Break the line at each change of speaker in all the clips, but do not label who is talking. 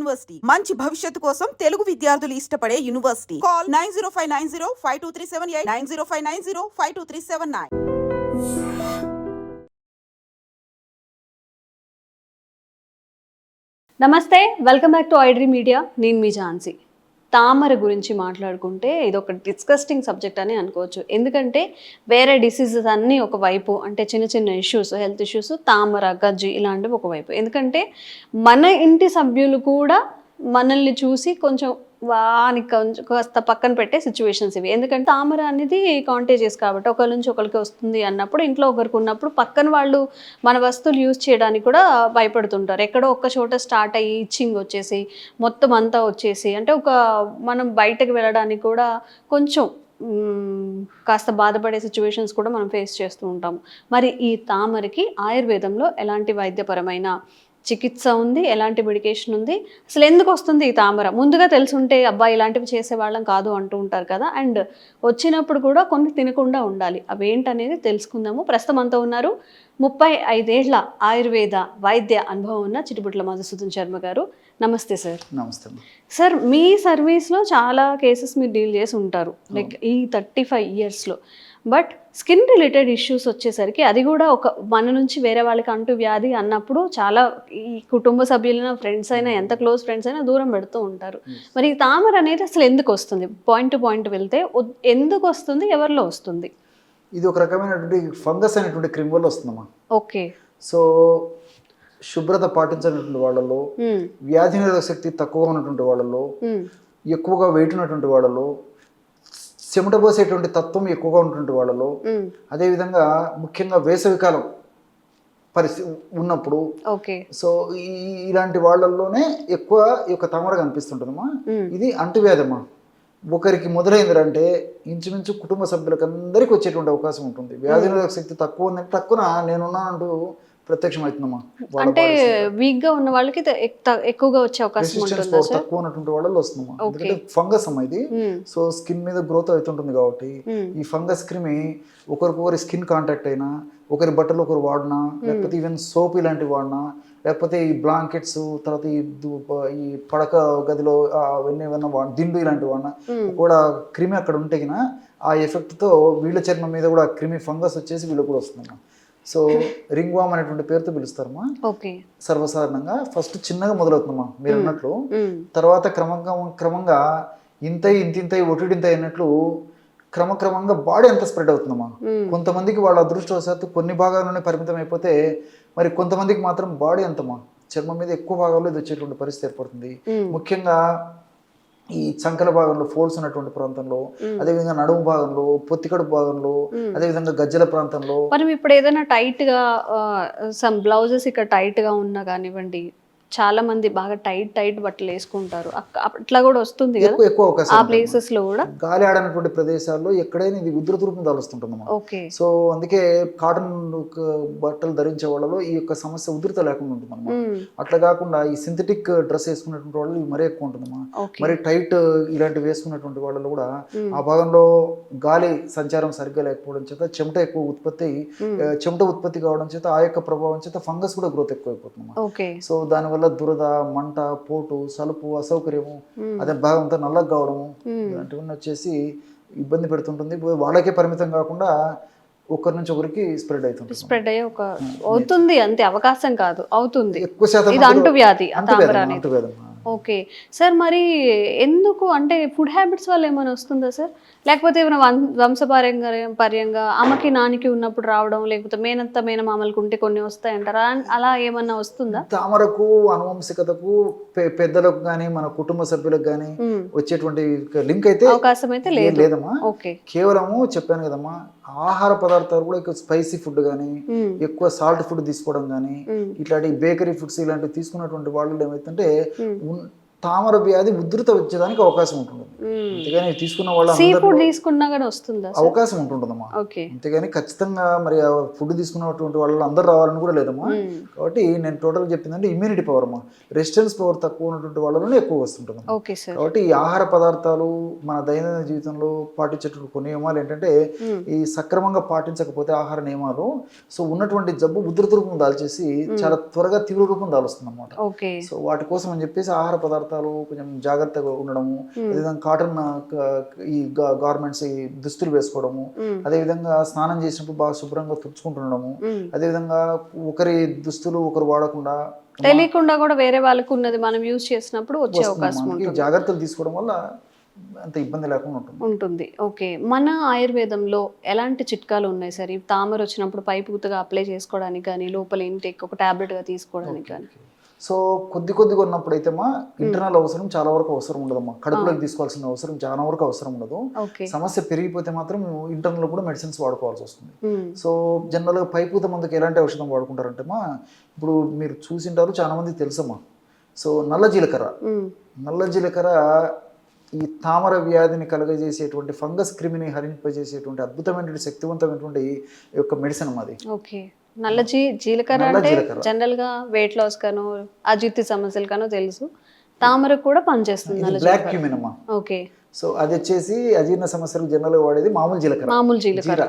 University మంచి భవిష్యత్తు కోసం తెలుగు విద్యార్థులు ఇష్టపడే యూనివర్సిటీ. కాల్ 9059052378 9059052379.
నమస్తే, welcome back to iDream media. నేను మీ ఝాన్సీ. తామర గురించి మాట్లాడుకుంటే ఇది ఒక డిస్కస్టింగ్ సబ్జెక్ట్ అని అనుకోవచ్చు. ఎందుకంటే వేరే డిసీజెస్ అన్నీ ఒకవైపు, అంటే చిన్న చిన్న ఇష్యూస్, హెల్త్ ఇష్యూస్, తామర, గజ్జి ఇలాంటివి ఒకవైపు. ఎందుకంటే మన ఇంటి సభ్యులు కూడా మనల్ని చూసి కొంచెం వానికి కాస్త పక్కన పెట్టే సిచ్యువేషన్స్ ఇవి. ఎందుకంటే తామర అనేది కాంటేజియస్ కాబట్టి ఒకరి నుంచి ఒకరికి వస్తుంది అన్నప్పుడు, ఇంట్లో ఒకరికి ఉన్నప్పుడు పక్కన వాళ్ళు మన వస్తువులు యూజ్ చేయడానికి కూడా భయపడుతుంటారు. ఎక్కడో ఒక్క చోట స్టార్ట్ అయ్యి ఇచ్చింగ్ వచ్చేసి మొత్తం అంతా వచ్చేసి, అంటే మనం బయటకు వెళ్ళడానికి కూడా కొంచెం కాస్త బాధపడే సిచ్యువేషన్స్ కూడా మనం ఫేస్ చేస్తూ ఉంటాము. మరి ఈ తామరకి ఆయుర్వేదంలో ఎలాంటి వైద్యపరమైన చికిత్స ఉంది, ఎలాంటి మెడికేషన్ ఉంది, అసలు ఎందుకు వస్తుంది ఈ తామర? ముందుగా తెలుసుంటే అబ్బా ఇలాంటివి చేసేవాళ్ళం కాదు అంటూ ఉంటారు కదా. అండ్ వచ్చినప్పుడు కూడా కొన్ని తినకుండా ఉండాలి. అవేంటనేది తెలుసుకుందాము. ప్రస్తుతం అంతా ఉన్నారు 35 ఏళ్ల ఆయుర్వేద వైద్య అనుభవం ఉన్న చిటిబుట్ల మధుసూదన్ శర్మ గారు. నమస్తే సార్.
నమస్తే
సార్. మీ సర్వీస్లో చాలా కేసెస్ మీరు డీల్ చేసి ఉంటారు, లైక్ ఈ 35 ఇయర్స్లో. బట్ స్కిన్ రిలేటెడ్ ఇష్యూస్ వచ్చేసరికి అది కూడా మన నుంచి వేరే వాళ్ళకి అంటూ వ్యాధి అన్నప్పుడు చాలా ఈ కుటుంబ సభ్యులైనా, ఫ్రెండ్స్ అయినా, ఎంత క్లోజ్ ఫ్రెండ్స్ అయినా దూరం పెడుతూ ఉంటారు. మరి ఈ తామర అనేది అసలు ఎందుకు వస్తుంది? పాయింట్ టు పాయింట్ వెళ్తే ఎందుకు వస్తుంది, ఎవరిలో వస్తుంది?
ఇది ఒక రకమైనటువంటి ఫంగస్ అనేటువంటి క్రిమ్ వల్ల వస్తుందమ్మా.
ఓకే.
సో శుభ్రత పాటించినటువంటి వాళ్ళలో, వ్యాధి నిరోధక శక్తి తక్కువ ఉన్నటువంటి వాళ్ళలో, ఎక్కువగా వెయిట్ ఉన్నటువంటి వాళ్ళలో, చెమట పోసేటువంటి తత్వం ఎక్కువగా ఉన్నటువంటి వాళ్ళలో, అదేవిధంగా ముఖ్యంగా వేసవికాలం పరిస్థితి ఉన్నప్పుడు, సో ఇలాంటి వాళ్ళల్లోనే ఎక్కువ ఈ యొక్క తామర కనిపిస్తుంటుందమ్మా. ఇది అంటువ్యాధమ్మా. ఒకరికి మొదలైందంటే ఇంచుమించు కుటుంబ సభ్యులకు అందరికీ వచ్చేటువంటి అవకాశం ఉంటుంది. వ్యాధి నిరోధక శక్తి తక్కువ ఉందంటే తక్కువ నేనున్నానంటూ ప్రత్యక్షం అవుతుందమ్మా.
అంటే వీక్ గా ఉన్న వాళ్ళకి ఎక్కువగా వచ్చే అవకాశం ఉంటుంది.
తక్కువ ఉన్నటువంటి వాళ్ళలో వస్తుందమ్మా. ఎందుకంటే ఫంగస్ అమ్మా ఇది. సో స్కిన్ మీద గ్రోత్ అవుతుంటుంది కాబట్టి ఈ ఫంగస్ క్రిమి ఒకరికొకరి స్కిన్ కాంటాక్ట్ అయినా, ఒకరి బట్టలు ఒకరు వాడినా, లేకపోతే ఈవెన్ సోప్ ఇలాంటివి వాడినా, లేకపోతే ఈ బ్లాంకెట్స్, తర్వాత ఈ పడక గదిలో అవన్నీ ఏమన్నా దిండు ఇలాంటివి వాడినా కూడా క్రిమి అక్కడ ఉంటే ఆ ఎఫెక్ట్తో వీళ్ళ చర్మం మీద కూడా క్రిమి ఫంగస్ వచ్చేసి వీళ్ళకి కూడా వస్తుందమ్మా. సో రింగ్ వామ్ అనేటువంటి పేరుతో పిలుస్తారమ్మా. సర్వసాధారణంగా ఫస్ట్ చిన్నగా మొదలవుతుందమ్మా మీరు అన్నట్లు. తర్వాత క్రమంగా ఇంతింతై ఒటిడింత అయినట్లు క్రమక్రమంగా బాడీ అంతా స్ప్రెడ్ అవుతుందమ్మా. కొంతమందికి వాళ్ళ అదృష్టవశాత్తు కొన్ని భాగాల్లోనే పరిమితం అయిపోతే, మరి కొంతమందికి మాత్రం బాడీ అంతమ్మా చర్మం మీద ఎక్కువ భాగాల్లో ఇది వచ్చేటువంటి పరిస్థితి ఏర్పడుతుంది. ముఖ్యంగా ఈ చంకల భాగంలో, ఫోల్డ్స్ ఉన్నటువంటి ప్రాంతంలో, అదేవిధంగా నడుము భాగంలో, పొత్తికడుపు భాగంలో, అదేవిధంగా గజ్జల ప్రాంతంలో.
మనం ఇప్పుడు ఏదైనా టైట్ గా సమ్ బ్లౌజెస్ ఇక్కడ టైట్ గా ఉన్నా కానివ్వండి, చాలా మంది బాగా టైట్ బట్టలు వేసుకుంటారు, అట్లా కూడా వస్తుంది కదా
ఎక్కువ అవకాశం
ఆ ప్లేసెస్ లో కూడా.
గాలి ఆడనటువంటి ప్రదేశాల్లో ఎక్కడైనా ఇది ఉధృత రూపం దాలుస్తుంటుందమ్మా. సో అందుకే కాటన్ బట్టలు ధరించే వాళ్ళలో ఈ యొక్క సమస్య ఉధృత లేకుండా ఉంటుందమ్మా. అట్లా కాకుండా ఈ సింథటిక్ డ్రెస్ వేసుకున్నటువంటి వాళ్ళు మరీ ఎక్కువ ఉంటుందమ్మా. మరి టైట్ ఇలాంటివి వేసుకున్నటువంటి వాళ్ళలో కూడా ఆ భాగంలో గాలి సంచారం సరిగ్గా లేకపోవడం చేత చెమట ఉత్పత్తి కావడం చేత ఆ యొక్క ప్రభావం చేత ఫంగస్ కూడా గ్రోత్ ఎక్కువైపోతుందమ్మా. సో దానివల్ల దురద, మంట, పోటు, సలుపు, అసౌకర్యము, అదే భాగం అంతా నల్లగా కావడము ఇలాంటివన్నీ వచ్చేసి ఇబ్బంది పెడుతుంటుంది. వాళ్ళకే పరిమితం కాకుండా ఒకరి నుంచి ఒకరికి స్ప్రెడ్ అయ్యే
అవుతుంది. అంతే, అవకాశం కాదు, అవుతుంది.
ఎక్కువ శాతం
అంటువ్యాధి.
అంటువ్యాధి.
Okay sir. మరి ఎందుకు, అంటే ఫుడ్ హ్యాబిట్స్ వల్ల ఏమైనా వస్తుందా సార్? లేకపోతే ఏమైనా వంశపారంపర్యంగా అమ్మకి నానికి ఉన్నప్పుడు రావడం, లేకపోతే మేనమామలకు ఉంటే కొన్ని వస్తాయంటారా, అలా ఏమన్నా వస్తుందా?
తామరకు అనువంశికతకు పెద్దలకు కానీ మన కుటుంబ సభ్యులకు కానీ వచ్చేటువంటి లింక్ అయితే
అవకాశం అయితే
లేదమ్మా. కేవలము చెప్పాను కదమ్మా, ఆహార పదార్థాలు కూడా ఎక్కువ స్పైసీ ఫుడ్ కానీ, ఎక్కువ సాల్ట్ ఫుడ్ తీసుకోవడం కానీ, ఇట్లాంటి బేకరీ ఫుడ్స్ ఇలాంటివి తీసుకున్నటువంటి వాళ్ళు ఏమైతుంటే తామర వ్యాధి ఉధృత వచ్చేదానికి అవకాశం ఉంటుంది. అంతేగాని తీసుకున్న వాళ్ళ
సీ ఫుడ్ తీసుకున్నా కూడా వస్తుందా?
అవకాశం ఉంటుందమ్మా.
ఓకే.
అంతేగాని ఖచ్చితంగా మరి ఆ ఫుడ్ తీసుకున్నటువంటి వాళ్ళు అందరూ రావాలని కూడా లేదమ్మా. కాబట్టి నేను టోటల్ చెప్పిందంటే ఇమ్యూనిటీ పవర్ అమ్మా, రెసిస్టెన్స్ పవర్ తక్కువ ఉన్నటువంటి వాళ్ళలోనే ఎక్కువ వస్తుంటుంది.
Okay sir.
కాబట్టి ఈ ఆహార పదార్థాలు మన దైనందిన జీవితంలో పాటించేటువంటి కొన్ని నియమాలు ఏంటంటే ఈ సక్రమంగా పాటించకపోతే ఆహార నియమాలు సో ఉన్నటువంటి జబ్బు ఉధృత రూపం దాల్చేసి చాలా త్వరగా తీవ్ర రూపం దాలుస్తుంది అనమాట.
ఓకే.
సో వాటి కోసం అని చెప్పేసి ఆహార పదార్థాలు కొంచెం జాగ్రత్తగా ఉండడము, అదేవిధంగా కాటన్ ఈ గార్మెంట్స్ ఈ దుస్తులు వేసుకోవడము, అదేవిధంగా స్నానం చేసినప్పుడు బాగా శుభ్రంగా తుడుచుకుంటుండడము, అదేవిధంగా ఒకరి దుస్తులు ఒకరు వాడకుండా
తెలియకుండా కూడా వేరే వాళ్ళకు ఉన్నది మనం యూజ్ చేసినప్పుడు వచ్చే అవకాశం ఉంటుంది.
జాగ్రత్తలు తీసుకోవడం వల్ల అంత ఇబ్బంది లేకుండా
ఉంటుంది. ఓకే. మన ఆయుర్వేదంలో ఎలాంటి చిట్కాలు ఉన్నాయి సార్? ఈ తామర వచ్చినప్పుడు పై పూతగా అప్లై చేసుకోవడానికి కానీ, లోపల ఇంటేక్ ఒక టాబ్లెట్గా తీసుకోవడానికి కానీ?
సో కొద్దిగా ఉన్నప్పుడు అయితే మా ఇంటర్నల్ అవసరం చాలా వరకు అవసరం ఉండదమ్మా. కడుపులోకి తీసుకోవాల్సిన అవసరం చాలా వరకు అవసరం ఉండదు. సమస్య పెరిగిపోతే మాత్రం ఇంటర్నల్ కూడా మెడిసిన్స్ వాడుకోవాల్సి వస్తుంది. సో జనరల్గా పైపూత మందుకు ఎలాంటి ఔషధం వాడుకుంటారంటే మా ఇప్పుడు మీరు చూసింటారు, చాలా మంది తెలుసమ్మా. సో నల్ల జీలకర్ర ఈ తామర వ్యాధిని కలుగజేసేటువంటి ఫంగస్ క్రిమిని హరింపజేసేటువంటి అద్భుతమైనటువంటి శక్తివంతమైనటువంటి యొక్క మెడిసిన్ అది.
ఓకే. నల్ల జీలకర్ర అంటే జనరల్ గా వెయిట్ లాస్ గానో అజీర్తి సమస్యలు గానో తెలుసు. తామర కూడా పనిచేస్తుంది.
బ్లాక్ క్యూమిన్ అమ్మా.
ఓకే.
సో అది వచ్చేసి అజీర్ణ సమస్యలకు జనరల్ గా వాడేది మామూలు జీలకర్ర.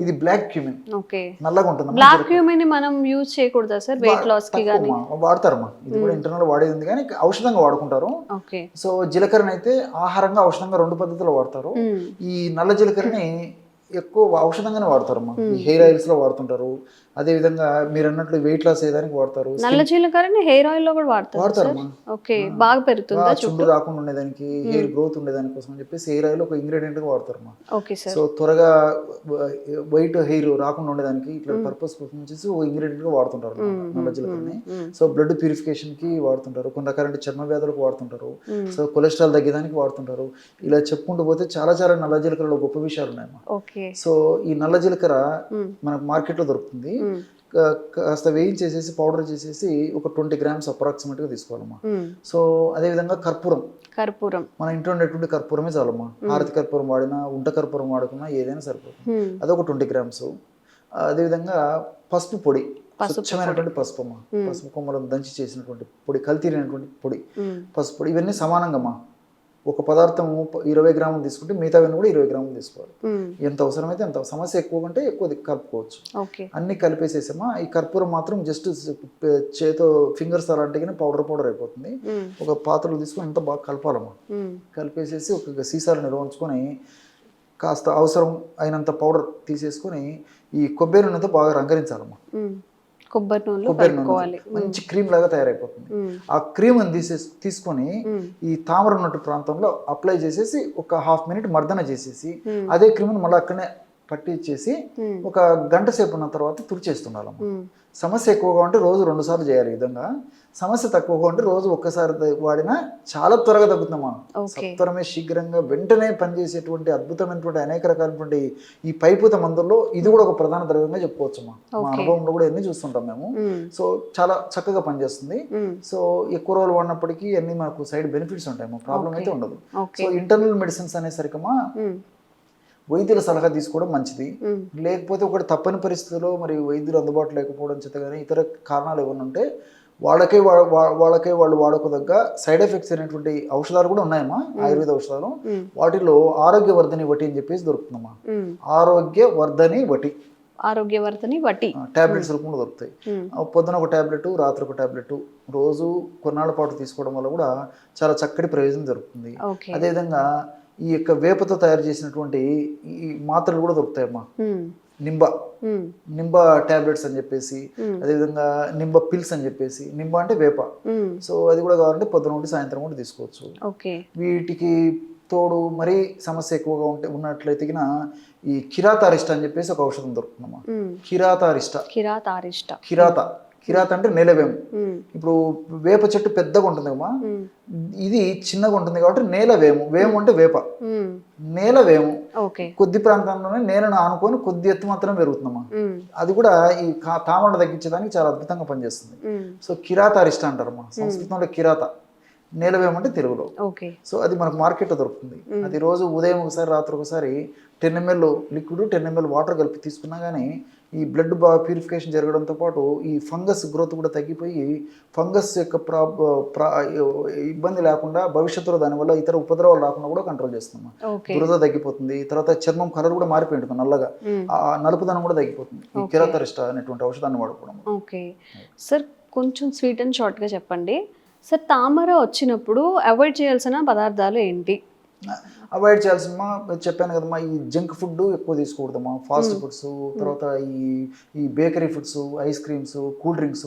ఇది బ్లాక్ క్యూమిన్.
ఓకే.
నల్లగా ఉంటుంది.
బ్లాక్ క్యూమిన్ మనం యూజ్ చేయకూడదా సార్ వెయిట్ లాస్ కి గానీ?
వాడతారమ్మా. ఇది కూడా ఇంటర్నల్ వాడేది ఉంది కానీ ఔషధంగా వాడుకుంటారు.
ఓకే. సో
జీలకర్రని అయితే ఆహారంగా ఔషధంగా 2 పద్ధతుల్లో వాడతారు. ఈ నల్ల జీలకర్రని ఎక్కువ ఔషధంగానే వాడతారమ్మా. ఈ హెయిర్ ఆయిల్స్ లో వాడుతుంటారు. అదే విధంగా మీరు అన్నట్లు వెయిట్ లాస్ అయ్యేదానికి వాడతారు.
నల్ల జీలకర్రని హెయిర్ ఆయిల్ లో కూడా వాడతారమ్మా. ఓకే. బాగా పెరుగుతుందా? చుండ్రు
రాకుండా ఉండేదానికి, హెయిర్ గ్రోత్ ఉండేదానికి కోసం అని చెప్పేసి హెయిర్ ఆయిల్ ఒక ఇంగ్రీడియంట్ గా వాడతారమ్మా.
Okay sir.
సో త్వరగా వైట్ హెయిర్ రాకుండా ఉండేదానికి ఇట్లా పర్పస్ కోసం వచ్చేసి ఒక ఇంగ్రీడియంట్ గా వాడుతుంటారు నల్ల జీలకర్రని. సో బ్లడ్ ప్యూరిఫికేషన్ కి వాడుతుంటారు, కొన్ని రకాల చర్మ వ్యాధులకు వాడుతుంటారు, సో కొలెస్ట్రాల్ తగ్గేదానికి వాడుతుంటారు. ఇలా చెప్పుకుంటూ పోతే చాలా నల్ల జీలకర్రలో గొప్ప విషయాలు ఉన్నాయమ్మా. సో ఈ నల్ల జీలకర్ర మనకు మార్కెట్ లో దొరుకుతుంది. కాస్త వేయించేసేసి పౌడర్ చేసేసి ఒక 20 గ్రామ్స్ అప్రాక్సిమేట్ గా తీసుకోవాలమ్మా. సో అదే విధంగా కర్పూరం మన ఇంట్లో ఉండేటువంటి కర్పూరమే చాలమ్మా. హారతి కర్పూరం వాడినా, ఉంట కర్పూరం వాడుకున్నా ఏదైనా సరిపోతుంది. అదొక 20 గ్రామ్స్. అదేవిధంగా పసుపు పొడి, స్వచ్ఛమైనటువంటి పసుపు అమ్మా. పసుపు కొమ్మలను దంచి చేసినటువంటి పొడి, కల్తీరైనటువంటి పొడి, పసుపు పొడి, ఇవన్నీ సమానంగా అమ్మా. ఒక పదార్థం 20 గ్రాములు తీసుకుంటే మిగతావన్నీ కూడా 20 గ్రాములు తీసుకోవాలి. ఎంత అవసరమైతే అంత. సమస్య ఎక్కువ కంటే ఎక్కువ కలుపుకోవచ్చు. అన్ని కలిపేసేసామా. ఈ కర్పూరం మాత్రం జస్ట్ చేతో ఫింగర్స్ అలాంటిగానే పౌడర్ అయిపోతుంది. ఒక పాత్రలో తీసుకొని అంత బాగా కలపాలమ్మా. కలిపేసేసి ఒక సీసాలు నిల్వ ఉంచుకొని కాస్త అవసరం అయినంత పౌడర్ తీసేసుకొని ఈ కొబ్బరి నూనెతో బాగా రంగరించాలమ్మా.
కొబ్బరి నూనె
మంచి క్రీమ్ లాగా తయారైపోతుంది. ఆ క్రీమ్ తీసుకొని ఈ తామర ఉన్నట్టు ప్రాంతంలో అప్లై చేసేసి ఒక హాఫ్ మినిట్ మర్దన చేసేసి అదే క్రీమ్ మళ్ళీ అక్కడనే పట్టించేసి ఒక గంట సేపు ఉన్న తర్వాత తుడిచేస్తుండాలమ్మా. సమస్య ఎక్కువగా ఉంటే రోజు 2 సార్లు చేయాలి. ఈ విధంగా సమస్య తక్కువగా ఉంటే రోజు ఒక్కసారి వాడినా చాలా త్వరగా తగ్గుతుందమ్మా. సత్వరమే శీఘ్రంగా వెంటనే పనిచేసేటువంటి అద్భుతమైనటువంటి అనేక రకాలైనటువంటి ఈ పైపూత మందుల్లో ఇది కూడా ఒక ప్రధాన ద్రవ్యంగా చెప్పుకోవచ్చమ్మా. మా అనుభవంలో కూడా ఎన్ని చూస్తుంటాం మేము. సో చాలా చక్కగా పనిచేస్తుంది. సో ఎక్కువ రోజులు వాడినప్పటికీ అన్ని మనకు సైడ్ బెనిఫిట్స్ ఉంటాయమ్మా. ప్రాబ్లం అయితే ఉండదు. సో ఇంటర్నల్ మెడిసిన్స్ అనేసరికమ్మా వైద్యుల సలహా తీసుకోవడం మంచిది. లేకపోతే ఒకటి తప్పని పరిస్థితుల్లో మరి వైద్యులు అందుబాటులో లేకపోవడం చేత కానీ ఇతర కారణాలు ఏమైనా ఉంటే వాళ్ళకే వాళ్ళు వాడుకోదగ్గ సైడ్ ఎఫెక్ట్స్ అనేటువంటి ఔషధాలు కూడా ఉన్నాయమ్మా. ఆయుర్వేద ఔషధాలు. వాటిలో ఆరోగ్యవర్ధని వటి అని చెప్పేసి దొరుకుతుందమ్మా. ఆరోగ్యవర్ధని వటి టాబ్లెట్స్ రూపంలో దొరుకుతాయి. పొద్దున ఒక టాబ్లెట్, రాత్రి ఒక టాబ్లెట్ రోజు కొన్నాళ్ళ పాటు తీసుకోవడం వల్ల కూడా చాలా చక్కటి ప్రయోజనం దొరుకుతుంది. అదేవిధంగా ఈ యొక్క వేపతో తయారు చేసినటువంటి ఈ మాత్రలు కూడా దొరుకుతాయమ్మా. నింబ టాబ్లెట్స్ అని చెప్పేసి, అదేవిధంగా నింబ పిల్స్ అని చెప్పేసి. నింబ అంటే వేప. సో అది కూడా కావాలంటే పొద్దున నుండి సాయంత్రం కూడా తీసుకోవచ్చు. వీటికి తోడు మరీ సమస్య ఎక్కువగా ఉన్నట్లయితే ఈ కిరాతారిష్ట అని చెప్పేసి ఒక ఔషధం దొరుకుతుందమ్మా. కిరాత అంటే నేలవేము. ఇప్పుడు వేప చెట్టు పెద్దగా ఉంటుంది కమ్మా, ఇది చిన్నగా ఉంటుంది కాబట్టి నేలవేము. వేము అంటే వేప. నేలవేము కొద్ది ప్రాంతంలోనే నేలను ఆనుకొని కొద్ది ఎత్తు మాత్రం పెరుగుతుందమ్మా. అది కూడా ఈ తామర తగ్గించడానికి చాలా అద్భుతంగా పనిచేస్తుంది. సో కిరాతారిష్ట అంటారమ్మా సంస్కృతంలో. నీలవేమంటే తెలుగులో.
ఓకే.
సో అది మనకు మార్కెట్లో దొరుకుతుంది. అది రోజు ఉదయం ఒకసారి రాత్రి ఒకసారి 10 ml లిక్విడ్ 10 ml వాటర్ కలిపి తీసుకున్నా కానీ ఈ బ్లడ్ బాగా ప్యూరిఫికేషన్ జరగడంతో పాటు ఈ ఫంగస్ గ్రోత్ కూడా తగ్గిపోయి ఫంగస్ యొక్క ఇబ్బంది లేకుండా భవిష్యత్తులో దానివల్ల ఇతర ఉపద్రవాలు రాకుండా కూడా కంట్రోల్ చేస్తున్నాం. దురద తగ్గిపోతుంది. తర్వాత చర్మం కలర్ కూడా మారిపోయి ఉంటుంది నల్లగా, ఆ నలుపుదనం కూడా తగ్గిపోతుంది ఈ కిరాతరిష్ట అనేటువంటి ఔషధాన్ని వాడుకోవడం.
ఓకే సార్, కొంచెం స్వీట్ అండ్ షార్ట్గా చెప్పండి సార్. తామర వచ్చినప్పుడు అవాయిడ్ చేయాల్సిన పదార్థాలు ఏంటి?
అవాయిడ్ చేయాల్సిన చెప్పాను కదమ్మా, ఈ జంక్ ఫుడ్ ఎక్కువ తీసుకోకూడదమ్మా. ఫాస్ట్ ఫుడ్స్, తర్వాత ఈ bakery foods, ice creams, cool drinks,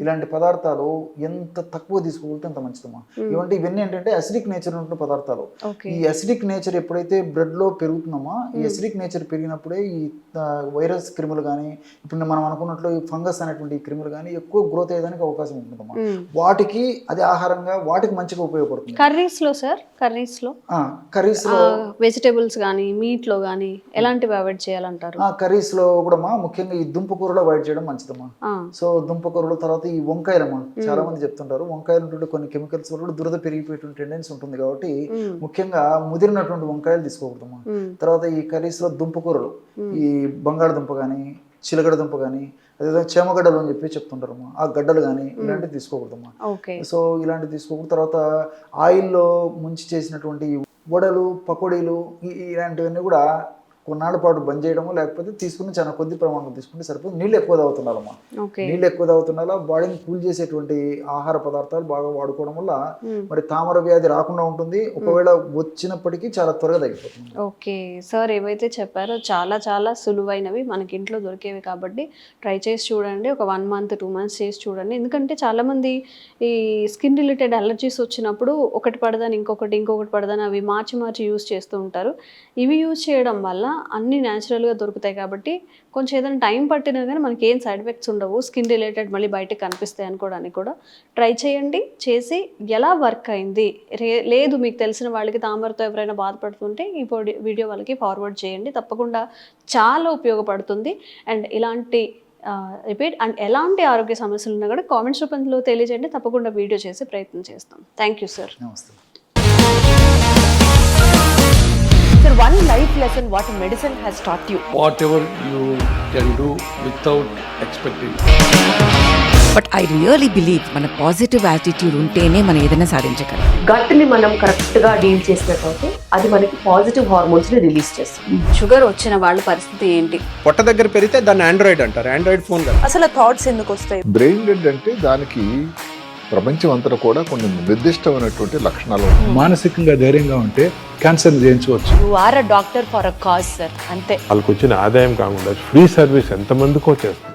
ఇలాంటి పదార్థాలు ఎంత తక్కువ తీసుకోగలిగితే అంత మంచిదమ్మా. ఇవంటే ఇవన్నీ ఏంటంటే అసిడిక్ నేచర్ ఉంటున్న పదార్థాలు. ఈ అసిడిక్ నేచర్ ఎప్పుడైతే బ్లడ్ లో పెరుగుతుందమ్మా, ఈ అసిడిక్ నేచర్ పెరిగినప్పుడే ఈ వైరస్ క్రిములు కానీ, ఇప్పుడు మనం అనుకున్నట్లు ఈ ఫంగస్ అనేటువంటి క్రిములు కానీ ఎక్కువ గ్రోత్ అయ్యేదానికి అవకాశం ఉంటుందమ్మా. వాటికి అది ఆహారంగా వాటికి మంచిగా ఉపయోగపడుతుంది.
కర్రీస్ లో సార్, కర్రీస్ వెజిటేబుల్స్ కానీ మీట్ లో కానీ ఎలాంటివి అవాయిడ్ చేయాలంటారు?
కర్రీస్ లో కూడా ముఖ్యంగా ఈ దుంపకూరలో అవాయిడ్ చేయడం మంచిదమ్మా. సో దుంపకూరలు, తర్వాత ఈ వంకాయలమ్మా, చాలా మంది చెప్తుంటారు వంకాయలు ఉంటుంటే కొన్ని కెమికల్స్ వల్ల కూడా దురద పెరిగిపోయేటువంటి టెండెన్సీ ఉంటుంది కాబట్టి ముఖ్యంగా ముదిరినటువంటి వంకాయలు తీసుకోకూడదమ్మా. తర్వాత ఈ కర్రీస్ లో దుంపకూరలు, ఈ బంగాళదుంప కానీ, చిలగడ దుంప కానీ, అదేవిధంగా చేమగడ్డలు అని చెప్పి చెప్తుంటారమ్మా, ఆ గడ్డలు కానీ ఇలాంటివి తీసుకోకూడదమ్మా. సో ఇలాంటివి తీసుకోకూడదు. తర్వాత ఆయిల్లో ముంచి చేసినటువంటి వడలు, పకోడీలు ఇలాంటివన్నీ కూడా కొన్నాళ్ళ పాటు బంద్ చేయడము, లేకపోతే తీసుకుని చాలా కొద్ది ప్రమాణంలో తీసుకుంటే సరిపోతుంది. నీళ్ళు ఎక్కువ తాగుతున్నారమ్మా. నీళ్ళు ఎక్కువ తాగుతున్నా బాడీని కూల్ చేసేటువంటి ఆహార పదార్థాలు బాగా వాడుకోవడం వల్ల మరి తామర వ్యాధి రాకుండా ఉంటుంది. ఒకవేళ వచ్చినప్పటికీ చాలా త్వరగా తగ్గిపోతుంది.
ఓకే సార్, ఏవైతే చెప్పారో చాలా చాలా సులువైనవి, మనకి ఇంట్లో దొరికేవి కాబట్టి ట్రై చేసి చూడండి. ఒక 1 month 2 months చేసి చూడండి. ఎందుకంటే చాలామంది ఈ స్కిన్ రిలేటెడ్ అలర్జీస్ వచ్చినప్పుడు ఒకటి పడదని ఇంకొకటి పడదని అవి మార్చి యూజ్ చేస్తూ ఉంటారు. ఇవి యూజ్ చేయడం వల్ల అన్నీ న్యాచురల్గా దొరుకుతాయి కాబట్టి కొంచెం ఏదైనా టైం పట్టినా కానీ మనకి ఏం సైడ్ ఎఫెక్ట్స్ ఉండవు. స్కిన్ రిలేటెడ్ మళ్ళీ బయటకు కనిపిస్తాయి అనుకోవడానికి కూడా ట్రై చేయండి. చేసి ఎలా వర్క్ అయింది, లేదు మీకు తెలిసిన వాళ్ళకి తామరతో ఎవరైనా బాధపడుతుంటే ఈ వీడియో వాళ్ళకి ఫార్వర్డ్ చేయండి. తప్పకుండా చాలా ఉపయోగపడుతుంది. అండ్ ఇలాంటి రిపీట్ అండ్ ఎలాంటి ఆరోగ్య సమస్యలు ఉన్నా కూడా కామెంట్స్ రూపంలో తెలియజేయండి. తప్పకుండా వీడియో చేసి ప్రయత్నం చేస్తాం. Thank you sir.
నమస్తే.
Sir, one life lesson what medicine has taught you.
Whatever you can do without expecting.
But I really believe మన పాజిటివ్ యాటిట్యూడ్ ఉంటేనే మనం ఏదైనా సాధించగలం.
గట్ని మనం కరెక్ట్గా డీల్ చేసినట్లయితే అది మనకి పాజిటివ్ హార్మోన్స్ని రిలీజ్ చేస్తుంది.
షుగర్ వచ్చిన వాళ్ళ పరిస్థితి ఏంటి?
పొట్ట దగ్గర పెరిగితే దాన్ని ఆండ్రాయిడ్ అంటారు. ఆండ్రాయిడ్ ఫోన్ కాదు.
అసలు థాట్స్ ఎందుకు వస్తాయి?
బ్రెయిన్ డెడ్ అంటే దానికి ప్రపంచం అంతా కూడా కొన్ని నిర్దిష్టమైనటువంటి లక్షణాలు ఉంటాయి.
మానసికంగా ధైర్యంగా ఉంటే క్యాన్సర్ జయించవచ్చు.
You are a doctor for a cause sir, అంతే.
వాళ్ళకి వచ్చిన ఆదాయం కాకుండా ఫ్రీ సర్వీస్ ఎంతమందికో చేస్తారు.